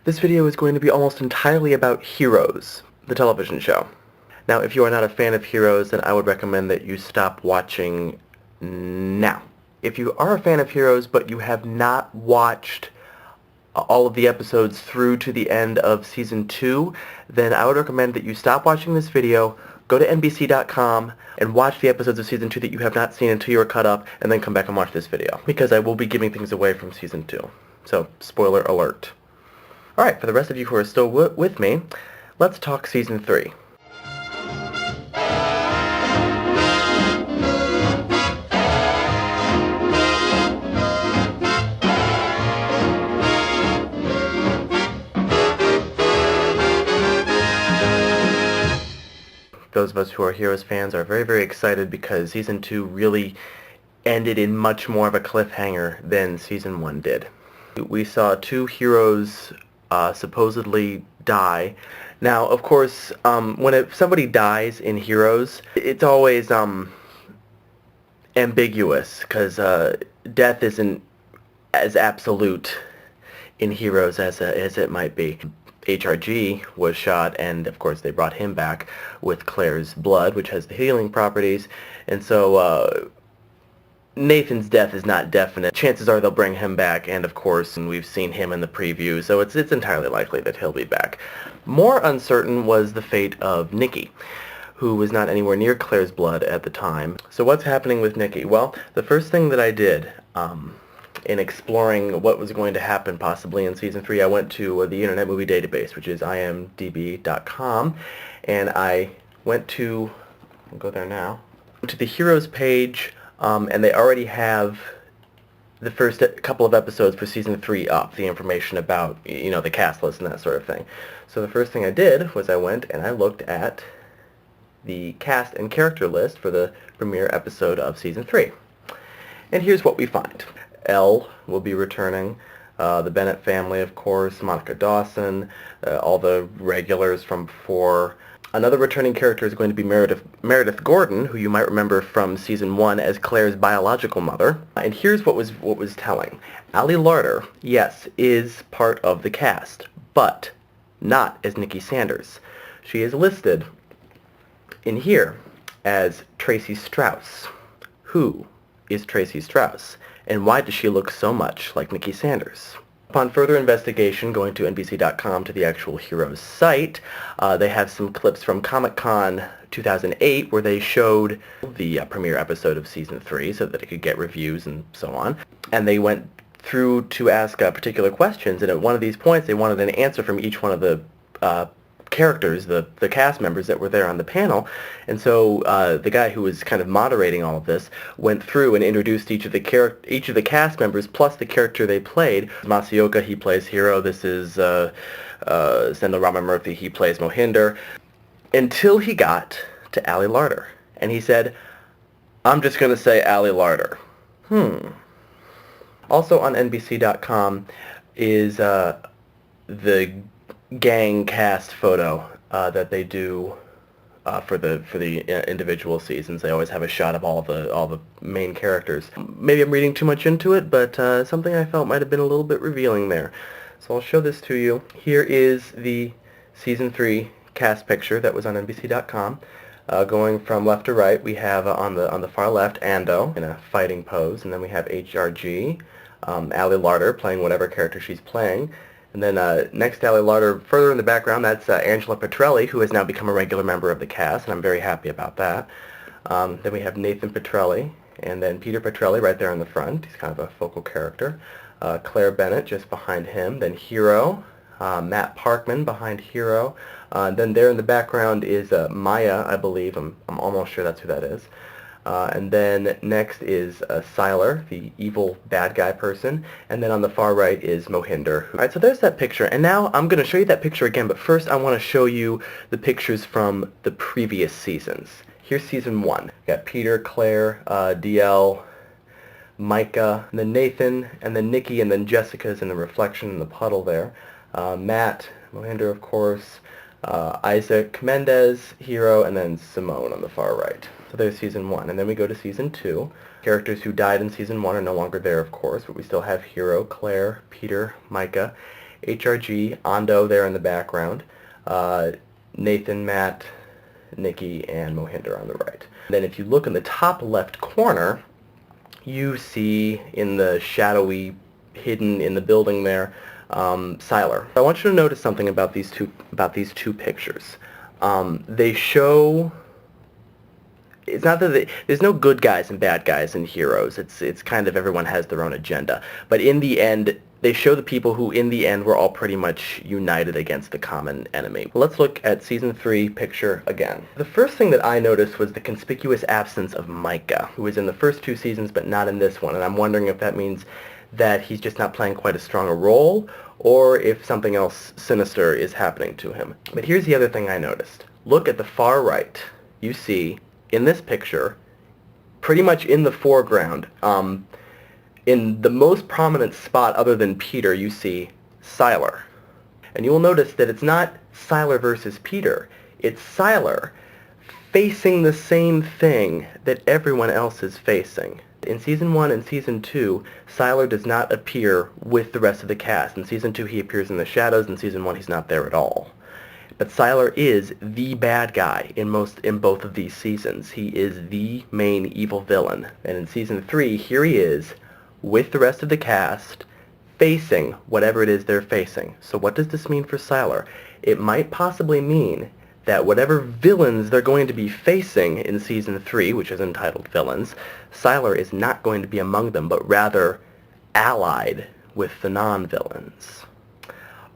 This video is going to be almost entirely about Heroes, the television show. Now, if you are not a fan of Heroes, then I would recommend that you stop watching now. If you are a fan of Heroes, but you have not watched all of the episodes through to the end of Season 2, then I would recommend that you stop watching this video, go to NBC.com, and watch the episodes of Season 2 that you have not seen until you are caught up, and then come back and watch this video, because I will be giving things away from Season 2. So, spoiler alert. Alright, for the rest of you who are still with me, let's talk Season 3. Those of us who are Heroes fans are very, very excited because Season 2 really ended in much more of a cliffhanger than Season 1 did. We saw two heroes supposedly die. Now, of course, when somebody dies in Heroes, it's always ambiguous because death isn't as absolute in Heroes as it might be. HRG was shot, and of course they brought him back with Claire's blood, which has the healing properties, and so Nathan's death is not definite. Chances are they'll bring him back, and of course, we've seen him in the preview, so it's entirely likely that he'll be back. More uncertain was the fate of Nikki, who was not anywhere near Claire's blood at the time. So what's happening with Nikki? Well, the first thing that I did in exploring what was going to happen possibly in Season 3, I went to the Internet Movie Database, which is imdb.com, and I went to, I'll go there now, to the Heroes page, and they already have the first couple of episodes for Season 3 up, the information about, you know, the cast list and that sort of thing. So the first thing I did was I went and I looked at the cast and character list for the premiere episode of Season 3. And here's what we find. Elle will be returning, the Bennett family, of course, Monica Dawson, all the regulars from before. Another returning character is going to be Meredith Gordon, who you might remember from Season 1 as Claire's biological mother. And here's what was telling. Ali Larter, yes, is part of the cast, but not as Nikki Sanders. She is listed in here as Tracy Strauss. Who is Tracy Strauss? And why does she look so much like Nikki Sanders? Upon further investigation, going to NBC.com to the actual Heroes site, they have some clips from Comic-Con 2008 where they showed the premiere episode of Season 3 so that it could get reviews and so on. And they went through to ask particular questions, and at one of these points they wanted an answer from each one of the characters, the cast members that were there on the panel, and so the guy who was kind of moderating all of this went through and introduced each of the cast members plus the character they played. Masaoka, he plays Hiro. This is Sendhil Ramamurthy, he plays Mohinder, until he got to Ali Larter, and he said, "I'm just going to say Ali Larter." Also on NBC.com is the gang cast photo that they do for the individual seasons. They always have a shot of all the main characters. Maybe I'm reading too much into it, but something I felt might have been a little bit revealing there. So I'll show this to you. Here is the Season 3 cast picture that was on NBC.com. Going from left to right, we have on the far left Ando in a fighting pose, and then we have HRG, Ali Larter playing whatever character she's playing. And then next to Ali Larter, further in the background, that's Angela Petrelli, who has now become a regular member of the cast, and I'm very happy about that. Then we have Nathan Petrelli, and then Peter Petrelli right there in the front. He's kind of a focal character. Claire Bennett just behind him. Then Hiro, Matt Parkman behind Hiro. Then there in the background is Maya, I believe. I'm almost sure that's who that is. And then next is Sylar, the evil bad guy person, and then on the far right is Mohinder. Alright, so there's that picture, and now I'm going to show you that picture again, but first I want to show you the pictures from the previous seasons. Here's Season 1. We got Peter, Claire, DL, Micah, and then Nathan, and then Nikki, and then Jessica's in the reflection in the puddle there. Matt, Mohinder, of course, Isaac, Mendez, Hiro, and then Simone on the far right. So there's Season 1. And then we go to Season 2. Characters who died in Season 1 are no longer there, of course, but we still have Hiro, Claire, Peter, Micah, HRG, Ando there in the background, Nathan, Matt, Nikki, and Mohinder on the right. Then if you look in the top left corner, you see in the shadowy, hidden in the building there, Sylar. I want you to notice something about these two pictures. They show. It's not that there's no good guys and bad guys in Heroes. It's kind of everyone has their own agenda. But in the end, they show the people who, in the end, were all pretty much united against the common enemy. Let's look at Season 3 picture again. The first thing that I noticed was the conspicuous absence of Micah, who was in the first 2 seasons but not in this one. And I'm wondering if that means that he's just not playing quite as strong a role, or if something else sinister is happening to him. But here's the other thing I noticed. Look at the far right. You see, in this picture, pretty much in the foreground, in the most prominent spot other than Peter, you see Sylar. And you will notice that it's not Sylar versus Peter. It's Sylar facing the same thing that everyone else is facing. In Season 1 and Season 2, Sylar does not appear with the rest of the cast. In Season 2, he appears in the shadows. In Season 1, he's not there at all. But Sylar is the bad guy in both of these seasons. He is the main evil villain. And in Season 3, here he is, with the rest of the cast, facing whatever it is they're facing. So what does this mean for Sylar? It might possibly mean that whatever villains they're going to be facing in Season 3, which is entitled Villains, Sylar is not going to be among them, but rather allied with the non-villains.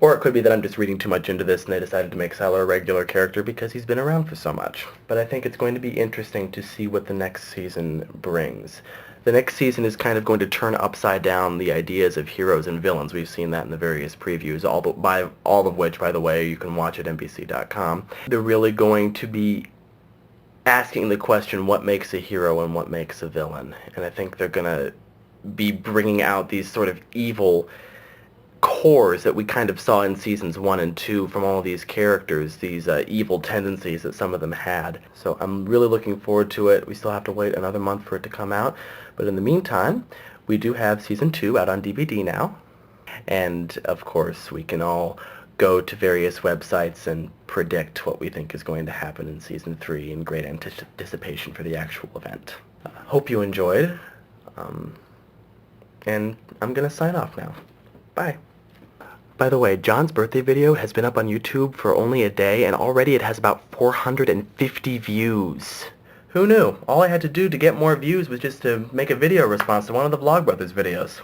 Or it could be that I'm just reading too much into this and they decided to make Sylar a regular character because he's been around for so much. But I think it's going to be interesting to see what the next season brings. The next season is kind of going to turn upside down the ideas of heroes and villains. We've seen that in the various previews, all of which, by the way, you can watch at NBC.com. They're really going to be asking the question, what makes a hero and what makes a villain? And I think they're going to be bringing out these sort of evil cores that we kind of saw in Seasons 1 and 2 from all these characters, these evil tendencies that some of them had. So I'm really looking forward to it. We still have to wait another month for it to come out. But in the meantime, we do have Season 2 out on DVD now. And, of course, we can all go to various websites and predict what we think is going to happen in Season 3 in great anticipation for the actual event. Hope you enjoyed. And I'm going to sign off now. Bye. By the way, John's birthday video has been up on YouTube for only a day, and already it has about 450 views. Who knew? All I had to do to get more views was just to make a video response to one of the Vlogbrothers videos.